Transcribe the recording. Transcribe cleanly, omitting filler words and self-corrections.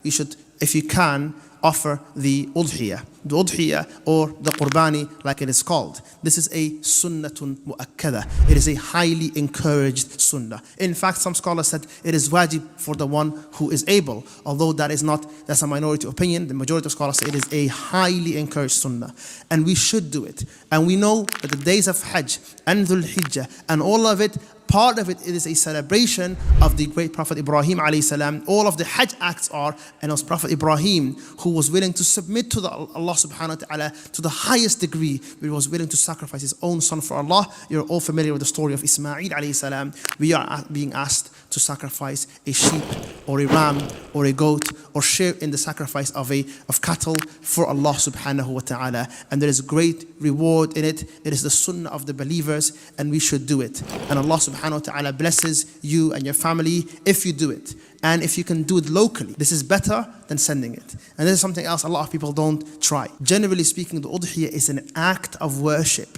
you should, if you can, offer the udhiyah or the Qurbani like it is called. This is a sunnatun mu'akkada. It is a highly encouraged sunnah. In fact, some scholars said it is wajib for the one who is able, although that's a minority opinion. The majority of scholars say it is a highly encouraged sunnah, and we should do it. And we know that the days of Hajj and Dhul Hijjah and all of it, part of it is a celebration of the great Prophet Ibrahim alayhi salam. All of the Hajj acts are, and it was Prophet Ibrahim who was willing to submit to Allah subhanahu wa ta'ala to the highest degree. He was willing to sacrifice his own son for Allah. You're all familiar with the story of Ismail alayhi salam. We are being asked to sacrifice a sheep or a ram or a goat or share in the sacrifice of cattle for Allah subhanahu wa ta'ala. And there is great reward in it. It is the sunnah of the believers, and we should do it. And Allah subhanahu wa ta'ala blesses you and your family if you do it. And if you can do it locally, this is better than sending it. And this is something else a lot of people don't try. Generally speaking, the udhiyah is an act of worship.